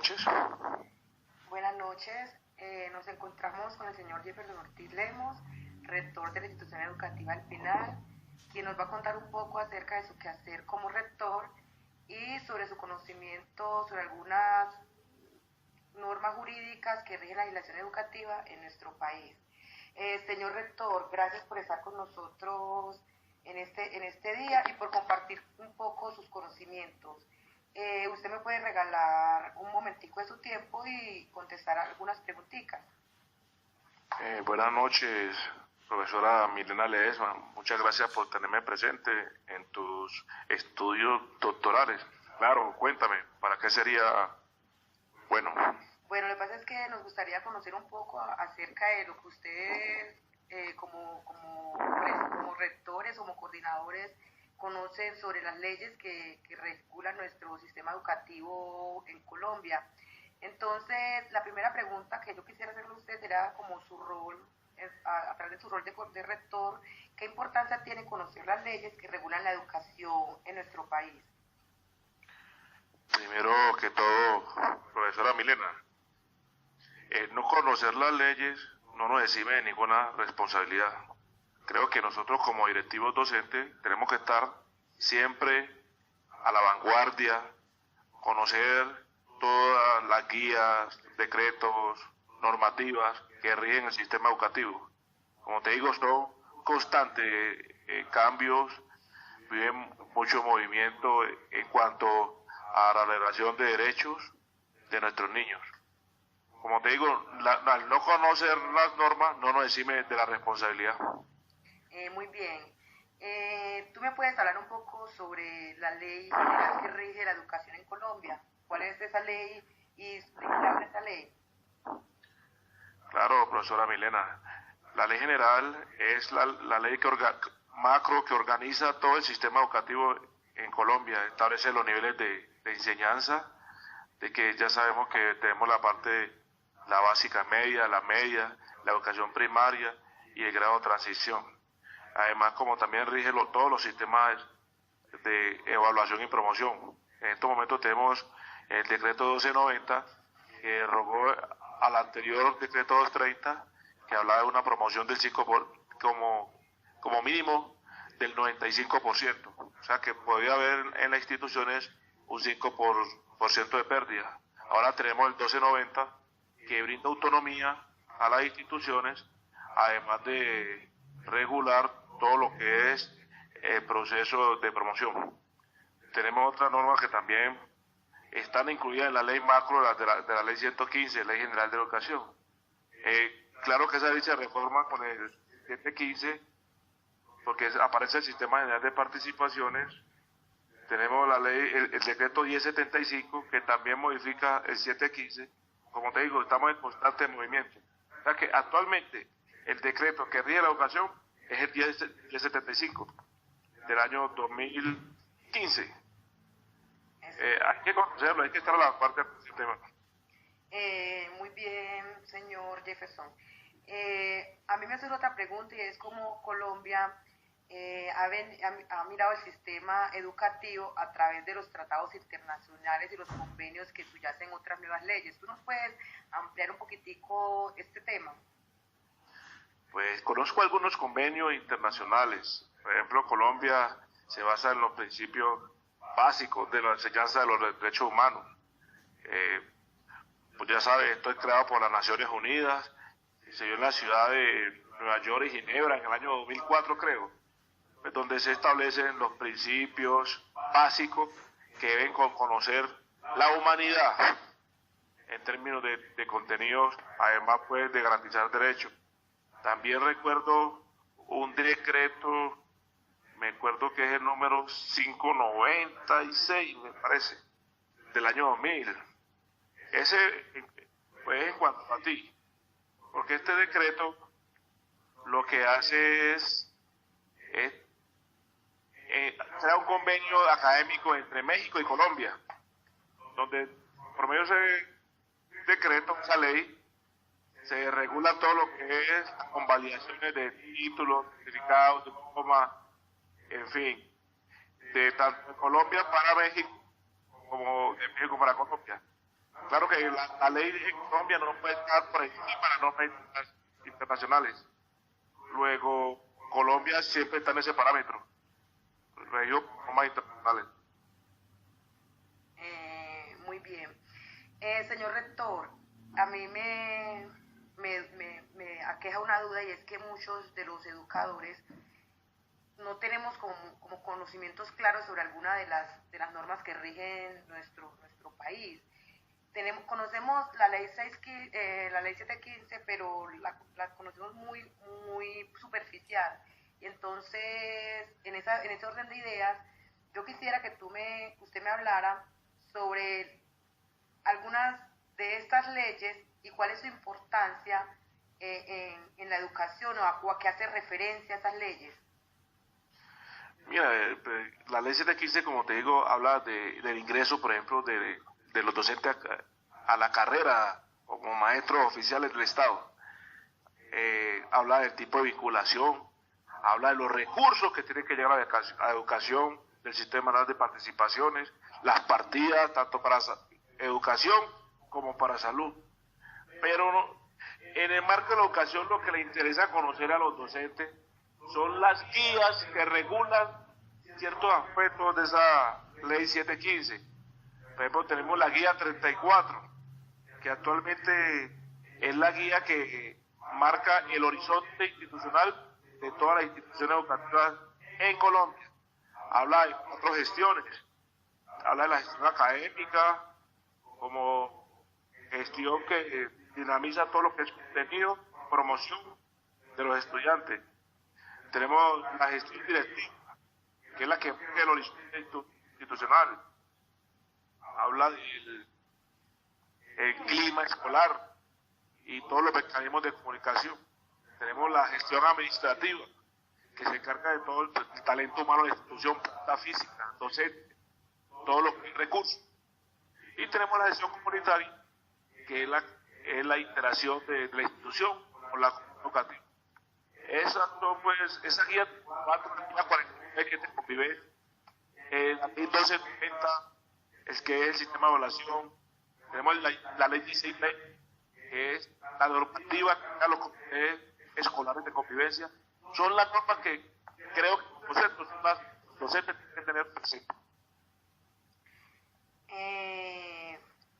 noches. Buenas noches. Nos encontramos con el señor Jefferson Ortiz Lemos, rector de la institución educativa El Pinar, quien nos va a contar un poco acerca de su quehacer como rector y sobre su conocimiento sobre algunas normas jurídicas que rigen la legislación educativa en nuestro país. Señor rector, gracias por estar con nosotros en este día y por compartir un poco sus conocimientos. Usted me puede regalar un momentico de su tiempo y contestar algunas preguntitas. Buenas noches, profesora Milena Ledesma. Muchas gracias por tenerme presente en tus estudios doctorales. Claro, cuéntame, ¿para qué sería bueno? Bueno, lo que pasa es que nos gustaría conocer un poco acerca de lo que ustedes como rectores, como coordinadores, conocen sobre las leyes que regulan nuestro sistema educativo en Colombia. Entonces, la primera pregunta que yo quisiera hacerle a usted era como su rol, a través de su rol de rector, ¿qué importancia tiene conocer las leyes que regulan la educación en nuestro país? Primero que todo, profesora Milena, no conocer las leyes no nos exime de ninguna responsabilidad. Creo que nosotros como directivos docentes tenemos que estar siempre a la vanguardia, conocer todas las guías, decretos, normativas que rigen el sistema educativo. Como te digo, son constantes cambios, viven mucho movimiento en cuanto a la relación de derechos de nuestros niños. Como te digo, al no conocer las normas no nos exime de la responsabilidad. Muy bien. ¿Tú me puedes hablar un poco sobre la ley general que rige la educación en Colombia? ¿Cuál es esa ley y explicar esa ley? Claro, profesora Milena. La ley general es la ley macro que organiza todo el sistema educativo en Colombia. Establece los niveles de enseñanza, de que ya sabemos que tenemos la básica media, la educación primaria y el grado de transición. Además, como también rige todos los sistemas de evaluación y promoción. En estos momentos tenemos el decreto 1290, que derogó al anterior decreto 230, que hablaba de una promoción del 5 como mínimo del 95%. O sea que podía haber en las instituciones un 5% de pérdida. Ahora tenemos el 1290, que brinda autonomía a las instituciones, además de regular todo lo que es el proceso de promoción. Tenemos otras normas que también están incluidas en la ley macro de la ley 115, Ley General de Educación. Claro que esa dicha reforma con el 715, porque aparece el Sistema General de Participaciones. Tenemos la ley, el decreto 1075, que también modifica el 715. Como te digo, estamos en constante movimiento. O sea que actualmente el decreto que rige la educación es el 1075 del año 2015. Hay que conocerlo, hay que estar a la parte del sistema. Muy bien, señor Jefferson. A mí me hace otra pregunta y es cómo Colombia ha mirado el sistema educativo a través de los tratados internacionales y los convenios que subyacen otras nuevas leyes. ¿Tú nos puedes ampliar un poquitico este tema? Pues conozco algunos convenios internacionales. Por ejemplo, Colombia se basa en los principios básicos de la enseñanza de los derechos humanos. Pues ya sabes, esto es creado por las Naciones Unidas, se dio en la ciudad de Nueva York y Ginebra en el año 2004, creo, pues donde se establecen los principios básicos que deben conocer la humanidad en términos de contenidos, además pues de garantizar derechos. También recuerdo un decreto, me acuerdo que es el número 596, me parece, del año 2000. Ese, pues en cuanto a ti, porque este decreto lo que hace es crear un convenio académico entre México y Colombia, donde por medio de ese decreto, esa ley, se regula todo lo que es convalidaciones de títulos, certificados, diplomas, en fin, de tanto de Colombia para México como de México para Colombia. Claro que la ley en Colombia no puede estar por encima de las normas internacionales. Luego, Colombia siempre está en ese parámetro, regido por normas internacionales. Muy bien. Señor rector, a mí me aqueja una duda y es que muchos de los educadores no tenemos como conocimientos claros sobre alguna de las normas que rigen nuestro país. Conocemos la ley 715, pero la conocemos muy superficial. Y entonces, en ese orden de ideas, yo quisiera que usted me hablara sobre algunas de estas leyes y cuál es su importancia en la educación o a qué hace referencia esas leyes. Mira, la ley 715, como te digo, habla del ingreso, por ejemplo, de los docentes a la carrera como maestros oficiales del Estado. Habla del tipo de vinculación, habla de los recursos que tiene que llegar a la educación, del sistema nacional de participaciones, las partidas, tanto para educación como para salud. Pero en el marco de la educación lo que le interesa conocer a los docentes son las guías que regulan ciertos aspectos de esa ley 715. Por ejemplo, tenemos la guía 34, que actualmente es la guía que marca el horizonte institucional de todas las instituciones educativas en Colombia. Habla de 4 gestiones, habla de la gestión académica como gestión que dinamiza todo lo que es contenido, promoción de los estudiantes. Tenemos la gestión directiva, que es la que marca el horizonte institucional. Habla del clima escolar y todos los mecanismos de comunicación. Tenemos la gestión administrativa, que se encarga de todo el talento humano de la institución, la física, docente, todos los recursos. Y tenemos la gestión comunitaria, que es la interacción de la institución con la comunidad educativa. Esa guía 49 que te convive, la ley 1290 es que es el sistema de evaluación. Tenemos la ley 16, que es la normativa que da los comités escolares de convivencia. Son las normas que creo que los docentes tienen que tener presentes.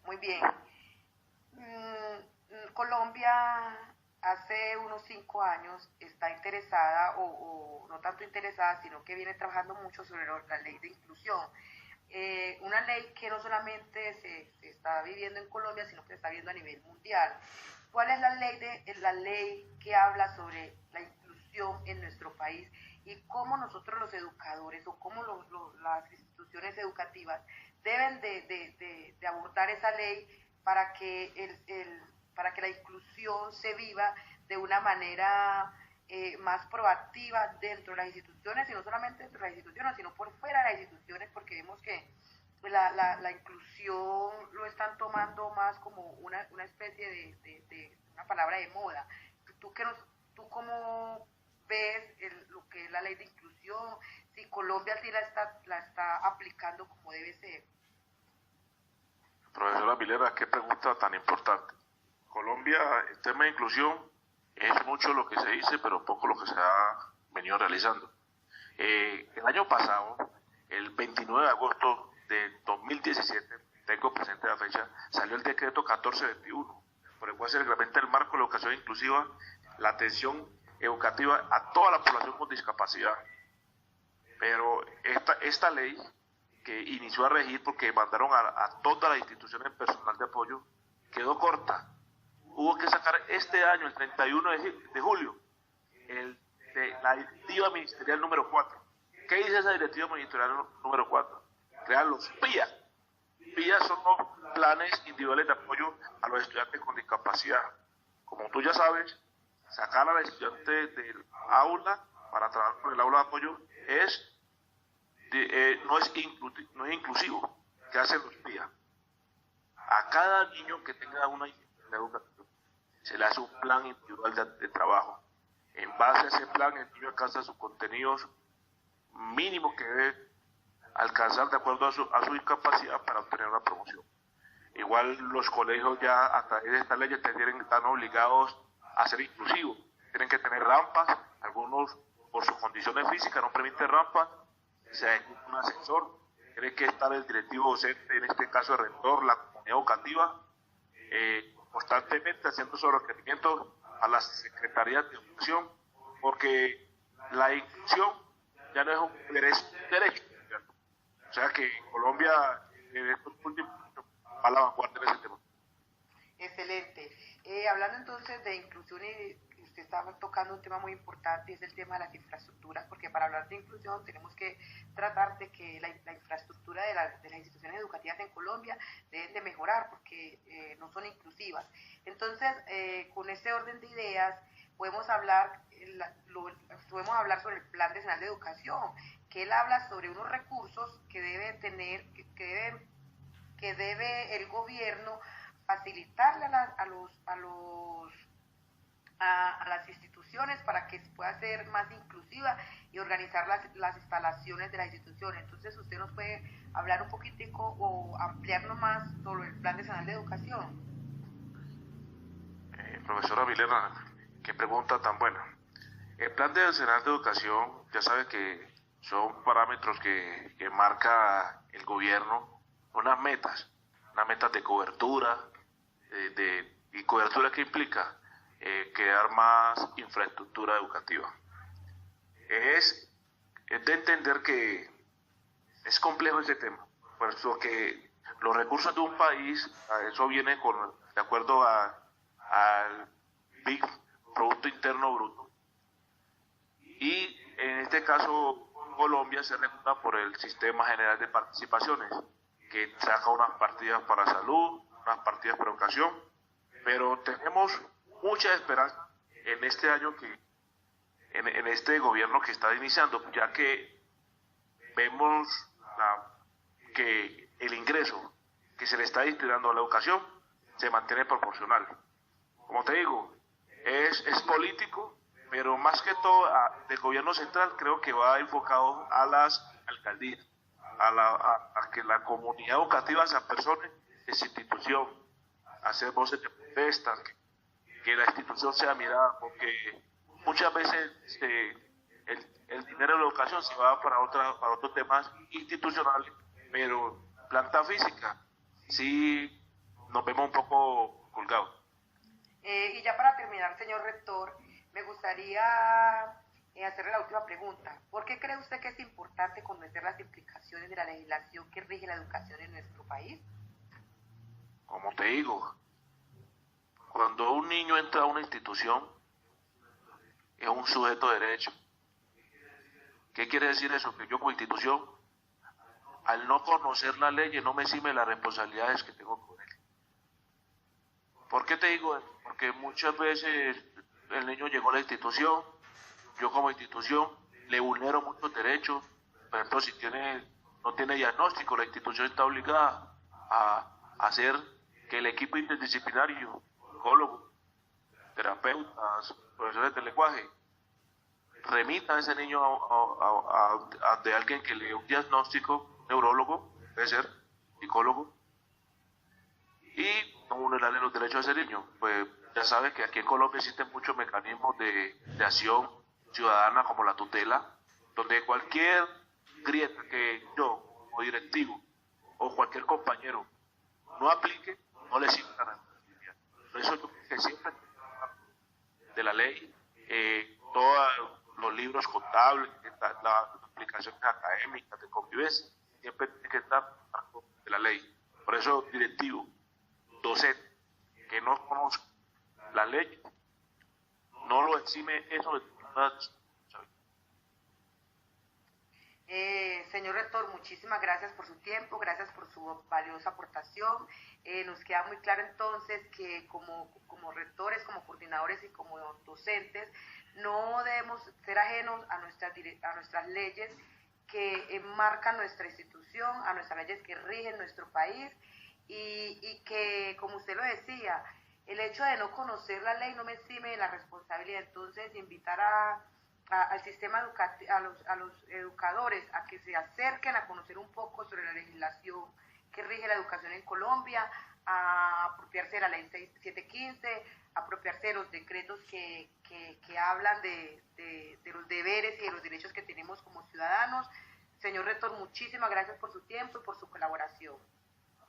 Muy bien. Colombia hace unos 5 años está interesada, o no tanto interesada, sino que viene trabajando mucho sobre la ley de inclusión. Una ley que no solamente se está viviendo en Colombia, sino que se está viendo a nivel mundial. ¿Cuál es la ley que habla sobre la inclusión en nuestro país y cómo nosotros los educadores o cómo las instituciones educativas deben de abordar esa ley para que para que la inclusión se viva de una manera más proactiva dentro de las instituciones, y no solamente dentro de las instituciones, sino por fuera de las instituciones, porque vemos que la inclusión lo están tomando más como una especie de una palabra de moda. ¿Tú cómo ves lo que es la ley de inclusión? Si Colombia sí la está aplicando como debe ser. Profesora Vilera, qué pregunta tan importante. Colombia, el tema de inclusión, es mucho lo que se dice, pero poco lo que se ha venido realizando. El año pasado, el 29 de agosto de 2017, tengo presente la fecha, salió el decreto 1421, por el cual se reglamenta el marco de la educación inclusiva, la atención educativa a toda la población con discapacidad. Pero esta ley, que inició a regir porque mandaron a todas las instituciones personal de apoyo, quedó corta. Hubo que sacar este año, el 31 de julio, la directiva ministerial número 4. ¿Qué dice esa directiva ministerial número 4? Crear los PIA. PIA son los planes individuales de apoyo a los estudiantes con discapacidad. Como tú ya sabes, sacar al estudiante del aula para trabajar con el aula de apoyo no es inclusivo. ¿Qué hacen los PIA? A cada niño que tenga una dificultad educativa se le hace un plan individual de trabajo. En base a ese plan, el niño alcanza sus contenidos mínimos que debe alcanzar de acuerdo a su discapacidad para obtener una promoción. Igual los colegios ya a través de esta ley están obligados a ser inclusivos. Tienen que tener rampas, algunos por sus condiciones físicas no permiten rampas, se hay un asesor, tiene que estar el directivo docente, en este caso el rector, la comunidad educativa, constantemente haciendo esos requerimientos a las secretarías de educación, porque la inclusión ya no es un derecho. O sea que Colombia en estos últimos años va a la vanguardia en ese tema. Excelente. Hablando entonces de inclusión, y usted estaba tocando un tema muy importante, es el tema de las infraestructuras, porque para hablar de inclusión tenemos que tratar de que la infraestructura de las instituciones educativas en Colombia deben de mejorar, porque no son inclusivas. Entonces, con ese orden de ideas, podemos hablar, podemos hablar sobre el Plan Nacional de Educación, que él habla sobre unos recursos que debe tener, que debe el gobierno facilitarle a las instituciones para que pueda ser más inclusiva y organizar las instalaciones de la institución. Entonces, usted nos puede hablar un poquitico o ampliarnos más sobre el Plan Nacional de Educación. Profesora Vilena, qué pregunta tan buena. El Plan Nacional de Educación, ya sabe que son parámetros que marca el gobierno, unas metas de cobertura, y cobertura que implica crear más infraestructura educativa. Es de entender que es complejo este tema, puesto que los recursos de un país, eso viene de acuerdo al Big Producto Interno Bruto, y en este caso Colombia se recluta por el Sistema General de Participaciones, que saca unas partidas para salud, unas partidas para educación, pero tenemos mucha esperanza en este año en este gobierno que está iniciando, ya que vemos que el ingreso que se le está destinando a la educación se mantiene proporcional. Como te digo, es político, pero más que todo del gobierno central creo que va enfocado a las alcaldías, a que la comunidad educativa se apersone de esa institución, a hacer voces de protesta, que la institución sea mirada, porque muchas veces el dinero de la educación se va para otros temas institucionales, pero planta física sí nos vemos un poco colgados. Y ya para terminar, señor rector, me gustaría hacerle la última pregunta. ¿Por qué cree usted que es importante conocer las implicaciones de la legislación que rige la educación en nuestro país? Como te digo, cuando un niño entra a una institución, es un sujeto de derecho. ¿Qué quiere decir eso? Que yo como institución, al no conocer la ley, no me exime las responsabilidades que tengo con él. ¿Por qué te digo eso? Porque muchas veces el niño llegó a la institución, yo como institución le vulnero muchos derechos. Por ejemplo, si no tiene diagnóstico, la institución está obligada a hacer que el equipo interdisciplinario, psicólogos, terapeutas, profesores de lenguaje, remita a ese niño de alguien que le dé un diagnóstico, neurólogo, debe ser, psicólogo, y no vulnerarle los derechos a ese niño. Pues ya sabes que aquí en Colombia existen muchos mecanismos de acción ciudadana, como la tutela, donde cualquier grieta que yo, como directivo, o cualquier compañero no aplique, no le sirve la responsabilidad. Por eso yo creo que siempre de la ley, todos los libros contables, las aplicaciones académicas de convivencia, siempre tiene que estar de la ley. Por eso, directivo, docente, que no conozca la ley, no lo exime eso de nada. Señor rector, muchísimas gracias por su tiempo, gracias por su valiosa aportación. Nos queda muy claro entonces que como rectores, como coordinadores y como docentes, no debemos ser ajenos a nuestras leyes que enmarcan nuestra institución, a nuestras leyes que rigen nuestro país, y que, como usted lo decía, el hecho de no conocer la ley no me exime de la responsabilidad. Entonces, invitar al sistema educativo, a los educadores a que se acerquen a conocer un poco sobre la legislación que rige la educación en Colombia, a apropiarse de la ley 6715, apropiarse de los decretos que hablan de los deberes y de los derechos que tenemos como ciudadanos. Señor rector, muchísimas gracias por su tiempo y por su colaboración.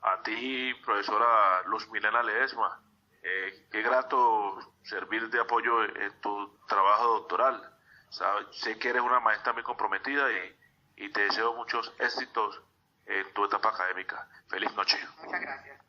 A ti, profesora Luz Milena Ledesma, qué grato servir de apoyo en tu trabajo doctoral. Sé que eres una maestra muy comprometida y te deseo muchos éxitos en tu etapa académica. Feliz noche. Muchas gracias.